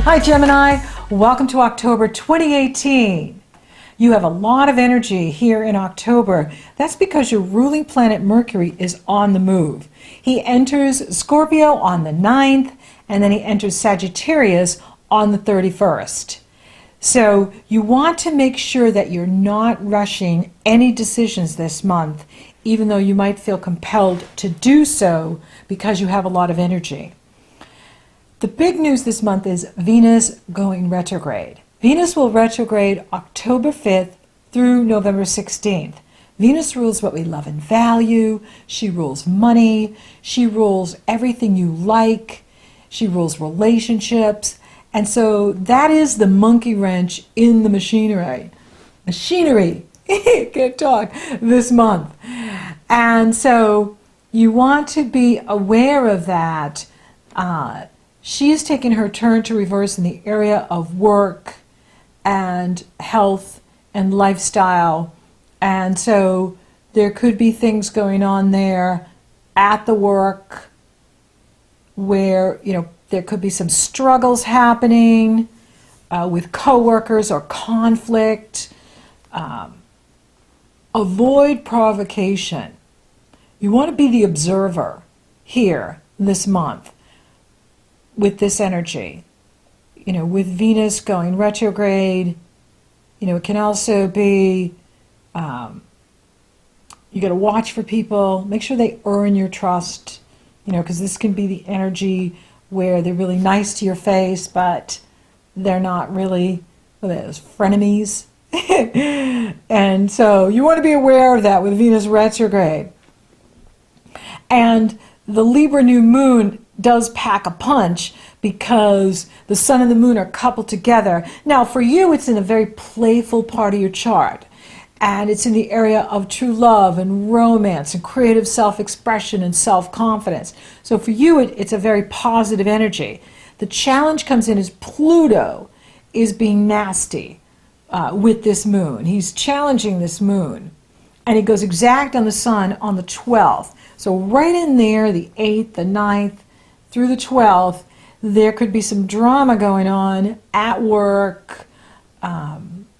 Hi Gemini, welcome to October 2018. You have a lot of energy here in October. That's because your ruling planet Mercury is on the move. He enters Scorpio on the 9th and then he enters Sagittarius on the 31st. So you want to make sure that you're not rushing any decisions this month, even though you might feel compelled to do so because you have a lot of energy. The big news this month is Venus going retrograde. Venus will retrograde October 5th through November 16th. Venus rules what we love and value. She rules money. She rules everything you like. She rules relationships. And so that is the monkey wrench in the machinery. Can't talk, this month. And so you want to be aware of that. She is taking her turn to reverse in the area of work and health and lifestyle. And so there could be things going on there at the work where, there could be some struggles happening with coworkers or conflict. Avoid provocation. You want to be the observer here this month with this energy. With Venus going retrograde, it can also be, you got to watch for people, make sure they earn your trust, because this can be the energy where they're really nice to your face, but they're not really frenemies. And so you want to be aware of that with Venus retrograde. And the Libra new moon does pack a punch because the sun and the moon are coupled together. Now for you, it's in a very playful part of your chart. And it's in the area of true love and romance and creative self-expression and self-confidence. So for you, it's a very positive energy. The challenge comes in as Pluto is being nasty with this moon. He's challenging this moon. And he goes exact on the sun on the 12th. So right in there, the 8th, the 9th, through the 12th, there could be some drama going on at work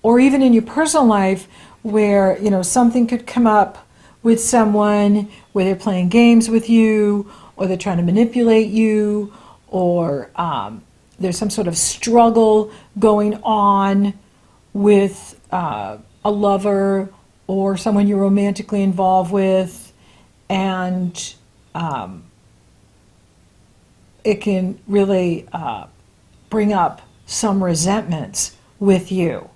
or even in your personal life where, something could come up with someone where they're playing games with you or they're trying to manipulate you or there's some sort of struggle going on with a lover or someone you're romantically involved with, and it can really bring up some resentments with you.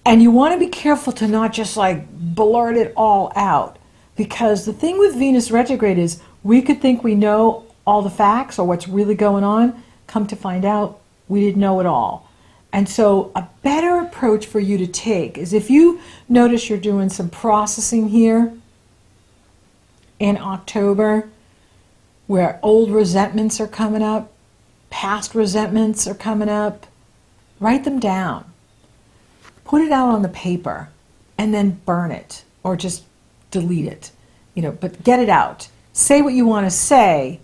And you want to be careful to not just blurt it all out, because the thing with Venus retrograde is we could think we know all the facts or what's really going on, come to find out we didn't know it all. And so a better approach for you to take is if you notice you're doing some processing here in October where old resentments are coming up, past resentments are coming up, write them down. Put it out on the paper and then burn it or just delete it, but get it out. Say what you want to say,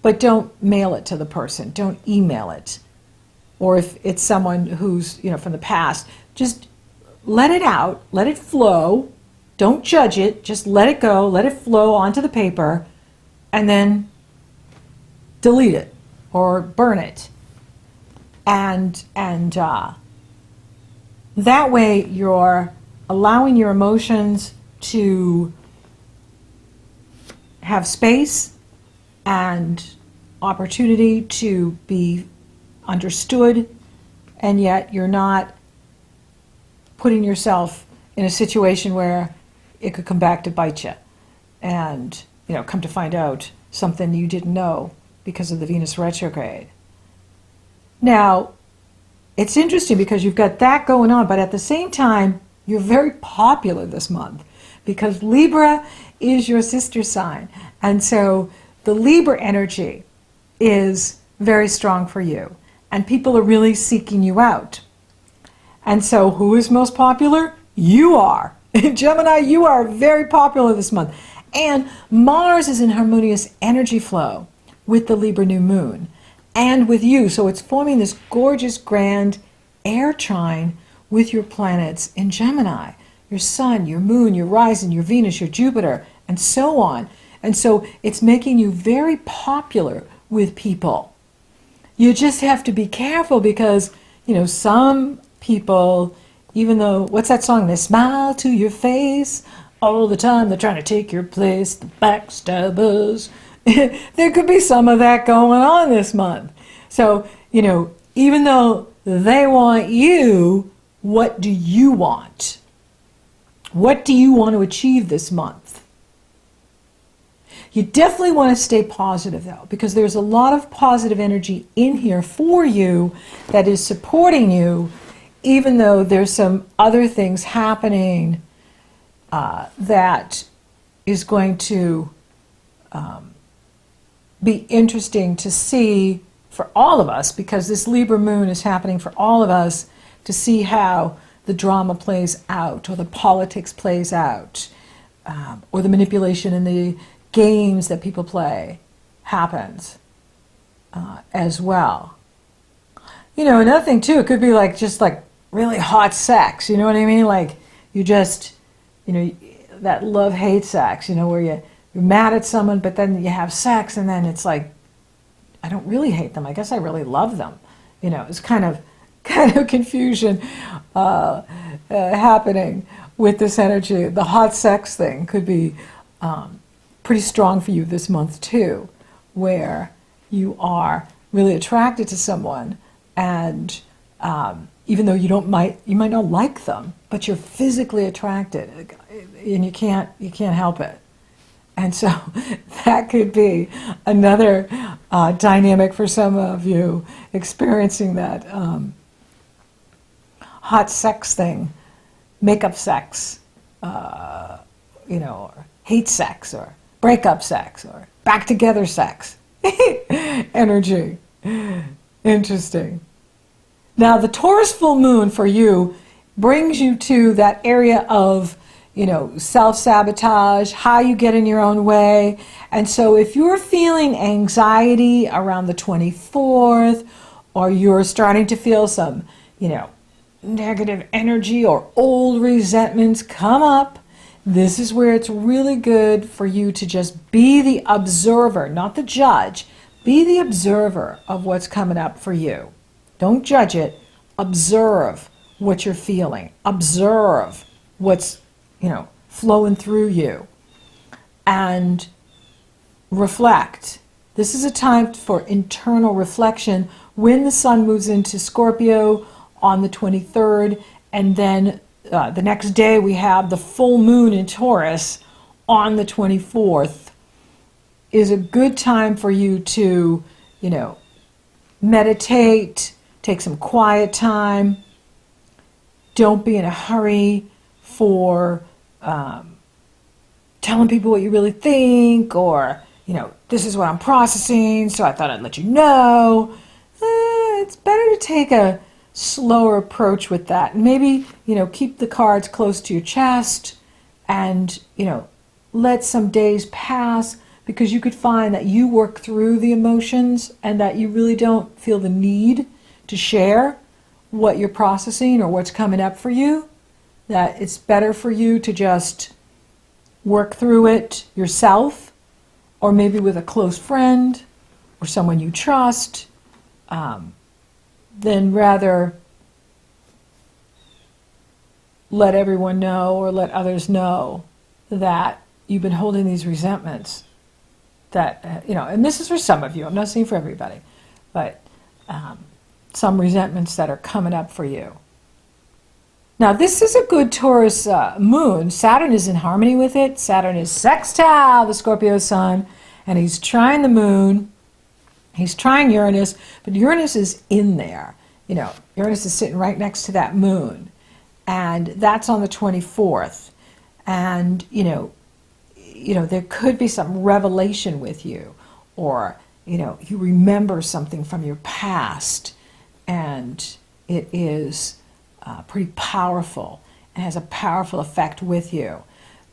but don't mail it to the person. Don't email it. Or if it's someone who's, from the past, just let it out, let it flow. Don't judge it, just let it go, let it flow onto the paper, and then delete it or burn it. And that way you're allowing your emotions to have space and opportunity to be understood, and yet you're not putting yourself in a situation where it could come back to bite you and come to find out something you didn't know because of the Venus retrograde. Now it's interesting because you've got that going on, but at the same time you're very popular this month because Libra is your sister sign, and so the Libra energy is very strong for you. And people are really seeking you out. And so who is most popular? You are. Gemini, you are very popular this month. And Mars is in harmonious energy flow with the Libra new moon. and with you. So it's forming this gorgeous, grand air trine with your planets in Gemini, your sun, your moon, your rising, your Venus, your Jupiter, and so on. And so it's making you very popular with people. You just have to be careful because, some people, even though, what's that song? They smile to your face all the time. They're trying to take your place, the backstabbers. There could be some of that going on this month. So, even though they want you, what do you want? What do you want to achieve this month? You definitely want to stay positive, though, because there's a lot of positive energy in here for you that is supporting you, even though there's some other things happening that is going to be interesting to see for all of us, because this Libra moon is happening for all of us, to see how the drama plays out, or the politics plays out, or the manipulation and the games that people play happens as well. Another thing too, it could be just really hot sex, you know what I mean? Like you just, that love-hate sex, where you're mad at someone, but then you have sex, and then it's like, I don't really hate them. I guess I really love them. It's kind of confusion happening with this energy. The hot sex thing could be pretty strong for you this month too, where you are really attracted to someone, and even though you might not like them, but you're physically attracted, and you can't help it. And so that could be another dynamic for some of you experiencing that hot sex thing, makeup sex, or hate sex, or breakup sex, or back together sex energy. Interesting. Now the Taurus full moon for you brings you to that area of self-sabotage, how you get in your own way. And so if you're feeling anxiety around the 24th, or you're starting to feel some, negative energy or old resentments come up, this is where it's really good for you to just be the observer, not the judge. Be the observer of what's coming up for you. Don't judge it. Observe what you're feeling. Observe what's flowing through you, and reflect. This is a time for internal reflection when the sun moves into Scorpio on the 23rd, and then the next day we have the full moon in Taurus on the 24th. Is a good time for you to, meditate, take some quiet time. Don't be in a hurry for telling people what you really think, or this is what I'm processing, so I thought I'd let you know. It's better to take a slower approach with that, and maybe keep the cards close to your chest, and let some days pass, because you could find that you work through the emotions and that you really don't feel the need to share what you're processing or what's coming up for you. That it's better for you to just work through it yourself, or maybe with a close friend or someone you trust, than rather let everyone know or let others know that you've been holding these resentments. That, and this is for some of you, I'm not saying for everybody, but some resentments that are coming up for you. Now, this is a good Taurus moon. Saturn is in harmony with it. Saturn is sextile the Scorpio sun, and he's trine the moon. He's trine Uranus, but Uranus is in there. Uranus is sitting right next to that moon, and that's on the 24th. And, there could be some revelation with you, or, you remember something from your past, and it is pretty powerful and has a powerful effect with you.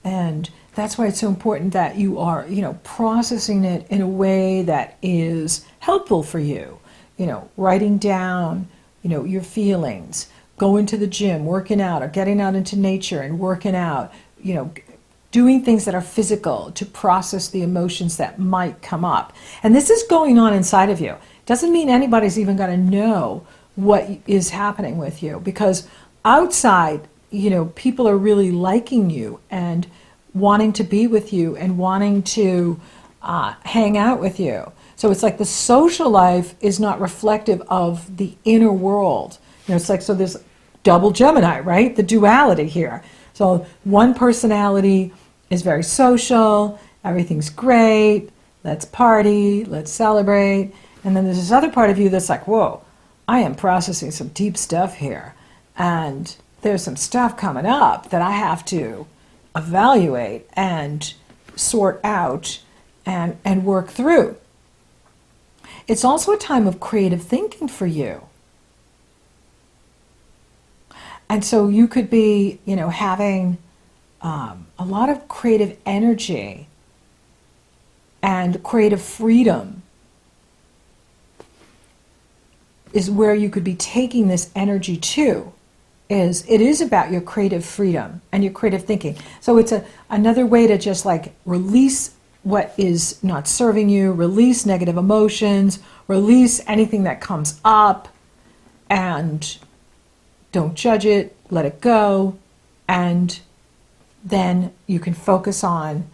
And that's why it's so important that you are, processing it in a way that is helpful for you. writing down, your feelings, going to the gym, working out, or getting out into nature and working out, doing things that are physical to process the emotions that might come up. And this is going on inside of you. Doesn't mean anybody's even going to know what is happening with you, because outside, people are really liking you and wanting to be with you and wanting to hang out with you. So it's like the social life is not reflective of the inner world. It's like, so there's double Gemini, right? The duality here. So one personality is very social, everything's great, let's party, let's celebrate. And then there's this other part of you that's like, whoa, I am processing some deep stuff here. And there's some stuff coming up that I have to evaluate and sort out and work through. It's also a time of creative thinking for you. And so you could be, having a lot of creative energy and creative freedom is where you could be taking this energy to. It is about your creative freedom and your creative thinking. So it's another way to just like release what is not serving you, release negative emotions, release anything that comes up, and don't judge it, let it go, and then you can focus on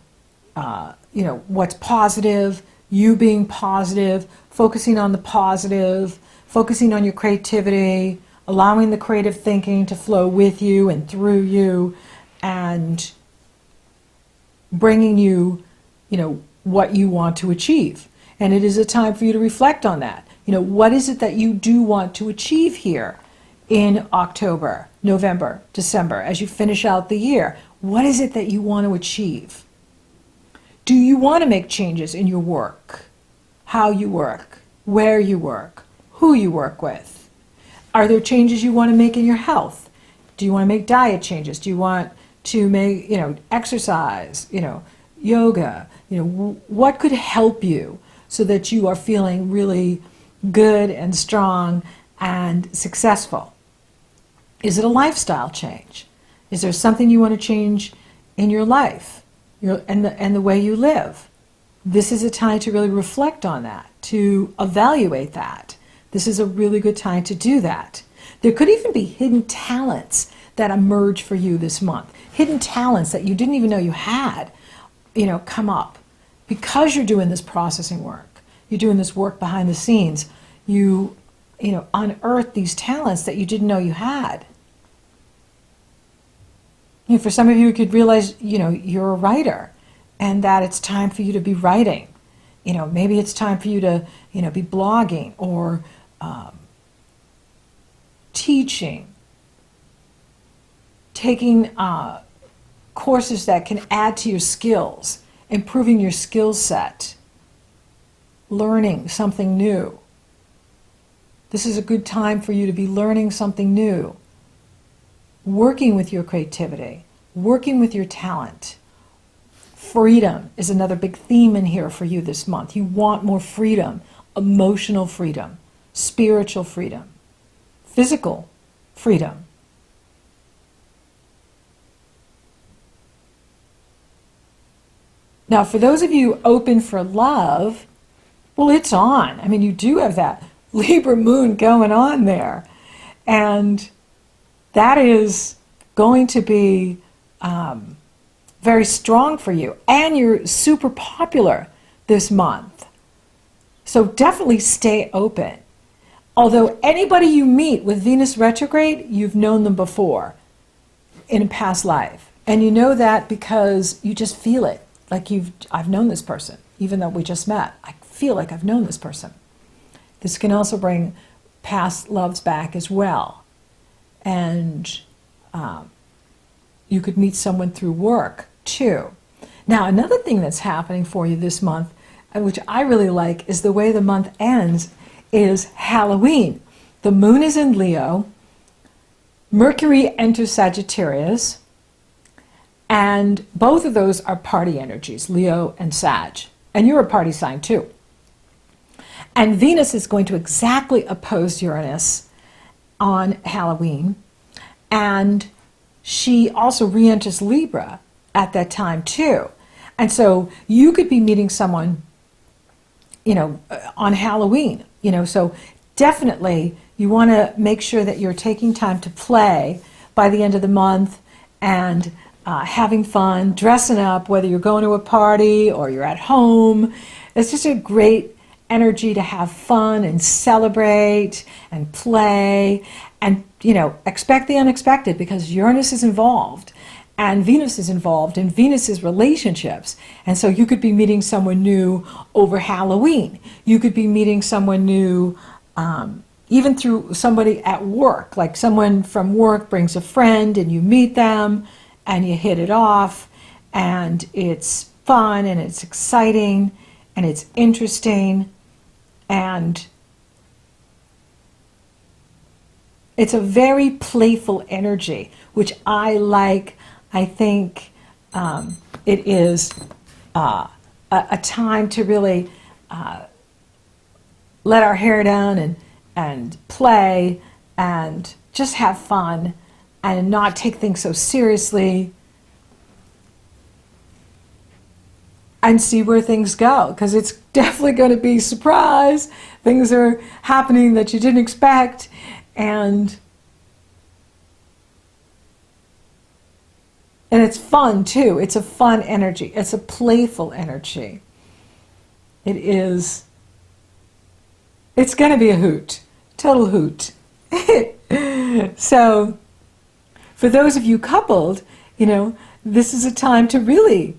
what's positive, you being positive, focusing on the positive, focusing on your creativity, allowing the creative thinking to flow with you and through you, and bringing you, what you want to achieve. And it is a time for you to reflect on that. What is it that you do want to achieve here in October, November, December, as you finish out the year? What is it that you want to achieve? Do you want to make changes in your work? How you work? Where you work? Who you work with? Are there changes you want to make in your health? Do you want to make diet changes? Do you want to make, exercise, yoga? What could help you so that you are feeling really good and strong and successful? Is it a lifestyle change? Is there something you want to change in your life and the way you live? This is a time to really reflect on that, to evaluate that. This is a really good time to do that. There could even be hidden talents that emerge for you this month. Hidden talents that you didn't even know you had, come up. Because you're doing this processing work, you're doing this work behind the scenes, you unearth these talents that you didn't know you had. For some of you, you could realize, you're a writer and that it's time for you to be writing. Maybe it's time for you to, be blogging or teaching, taking courses that can add to your skills, improving your skill set, learning something new. This is a good time for you to be learning something new, working with your creativity, working with your talent. Freedom is another big theme in here for you this month. You want more freedom, emotional freedom, spiritual freedom, physical freedom. Now, for those of you open for love, well, it's on. I mean, you do have that Libra moon going on there. And that is going to be very strong for you. And you're super popular this month. So definitely stay open. Although anybody you meet with Venus retrograde, you've known them before in a past life. And you know that because you just feel it. Like I've known this person, even though we just met. I feel like I've known this person. This can also bring past loves back as well. And you could meet someone through work too. Now, another thing that's happening for you this month, which I really like, is the way the month ends is Halloween. The moon is in Leo. Mercury enters Sagittarius. And both of those are party energies, Leo and Sag. And you're a party sign too. And Venus is going to exactly oppose Uranus on Halloween. And she also re-enters Libra at that time too. And so you could be meeting someone, on Halloween, so definitely you want to make sure that you're taking time to play by the end of the month and having fun, dressing up, whether you're going to a party or you're at home. It's just a great energy to have fun and celebrate and play and, expect the unexpected, because Uranus is involved and Venus is involved in Venus's relationships. And so you could be meeting someone new over Halloween. You could be meeting someone new even through somebody at work, like someone from work brings a friend and you meet them and you hit it off, and it's fun and it's exciting and it's interesting, and it's a very playful energy, which I like. I think it is a time to really let our hair down and play and just have fun and not take things so seriously and see where things go, because it's definitely going to be surprise. Things are happening that you didn't expect, and it's fun too. It's a fun energy. It's a playful energy. It's going to be a hoot. Total hoot. So for those of you coupled, this is a time to really,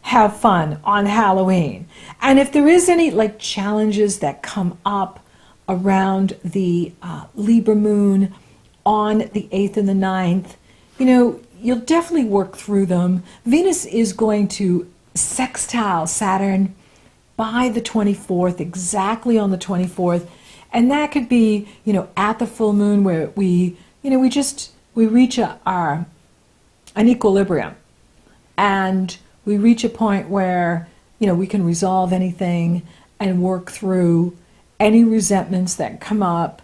have fun on Halloween. And if there is any challenges that come up around the Libra moon on the 8th and the 9th, you'll definitely work through them. Venus is going to sextile Saturn by the 24th, exactly on the 24th. And that could be, at the full moon, where we reach an equilibrium. And we reach a point where, we can resolve anything and work through any resentments that come up.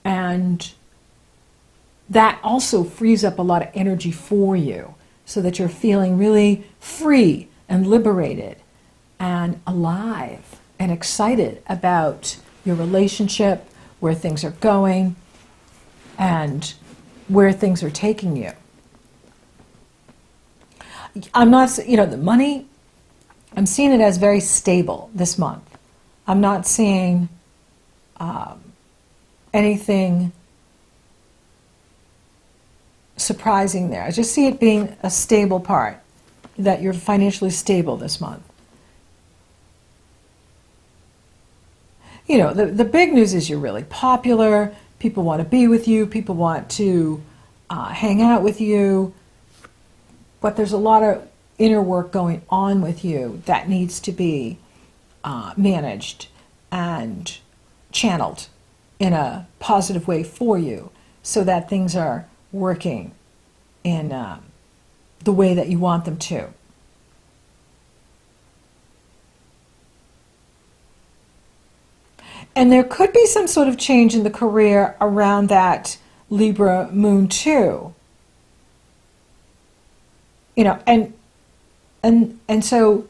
And that also frees up a lot of energy for you, so that you're feeling really free and liberated and alive and excited about your relationship, where things are going, and where things are taking you. I'm not, the money, I'm seeing it as very stable this month. I'm not seeing anything surprising there. I just see it being a stable part, that you're financially stable this month. The big news is you're really popular. People want to be with you. People want to hang out with you. But there's a lot of inner work going on with you that needs to be managed and channeled in a positive way for you, so that things are working in the way that you want them to. And there could be some sort of change in the career around that Libra moon too. And so,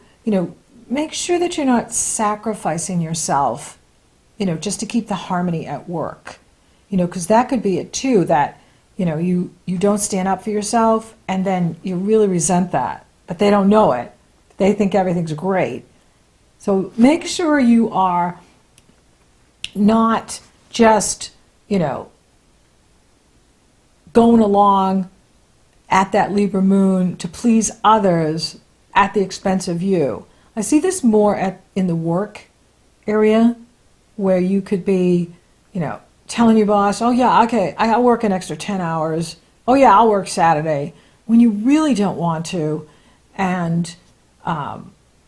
make sure that you're not sacrificing yourself, just to keep the harmony at work. Because that could be it too, that, you don't stand up for yourself, and then you really resent that, but they don't know it. They think everything's great. So make sure you are not just, going along at that Libra moon to please others at the expense of you. I see this more in the work area, where you could be, telling your boss, oh yeah, okay, I'll work an extra 10 hours. Oh yeah, I'll work Saturday, when you really don't want to, and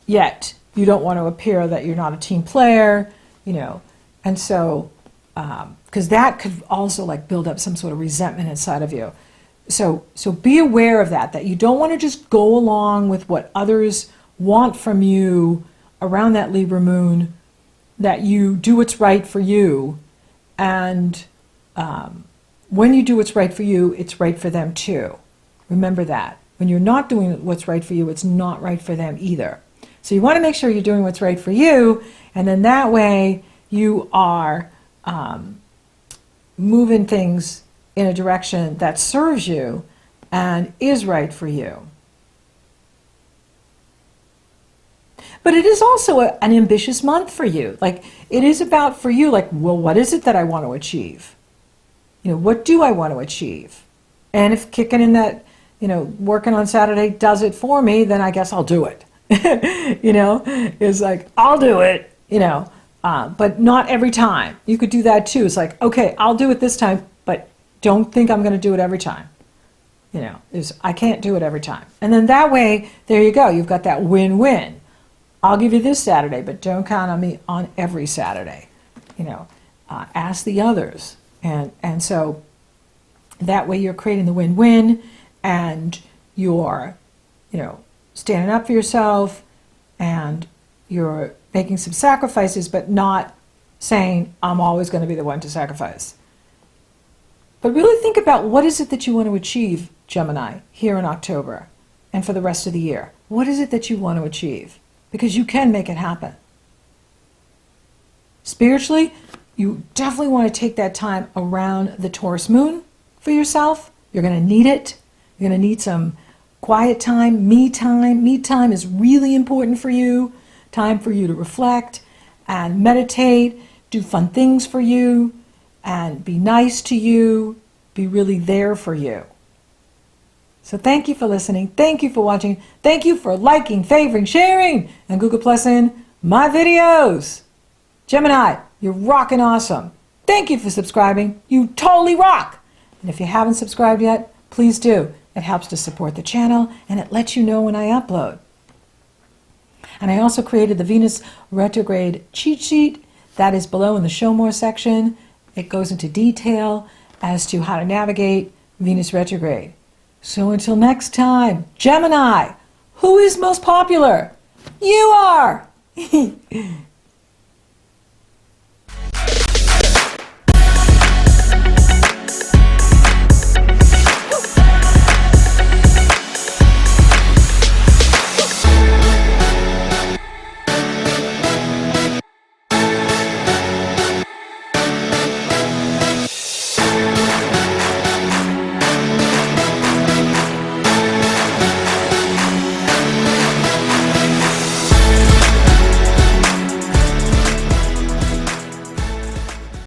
yet you don't want to appear that you're not a team player, and so, because that could also build up some sort of resentment inside of you. So be aware of that you don't want to just go along with what others want from you around that Libra moon, that you do what's right for you, and when you do what's right for you, it's right for them too. Remember that. When you're not doing what's right for you, it's not right for them either. So you want to make sure you're doing what's right for you, and then that way you are moving things in a direction that serves you and is right for you. But it is also an ambitious month for you. Like, it is about for you, like, well, what is it that I want to achieve? You know, what do I want to achieve? And if kicking in that, you know, working on Saturday does it for me, then I guess I'll do it. You know, it's like, I'll do it, you know, but not every time. You could do that too. It's like, okay, I'll do it this time, but don't think I'm going to do it every time. You know, I can't do it every time. And then that way, there you go. You've got that win-win. I'll give you this Saturday, but don't count on me on every Saturday. You know, ask the others. And so that way you're creating the win-win, and you're, you know, standing up for yourself, and you're making some sacrifices, but not saying, I'm always going to be the one to sacrifice. But really think about, what is it that you want to achieve, Gemini, here in October and for the rest of the year? What is it that you want to achieve? Because you can make it happen. Spiritually, you definitely want to take that time around the Taurus moon for yourself. You're going to need it. You're going to need some quiet time, me time. Me time is really important for you. Time for you to reflect and meditate, do fun things for you, and be nice to you, be really there for you. So thank you for listening. Thank you for watching. Thank you for liking, favoring, sharing, and Google Plusing my videos. Gemini, you're rocking awesome. Thank you for subscribing. You totally rock. And if you haven't subscribed yet, please do. It helps to support the channel, and it lets you know when I upload. And I also created the Venus Retrograde cheat sheet. That is below in the Show More section. It goes into detail as to how to navigate Venus retrograde. So until next time, Gemini, who is most popular? You are!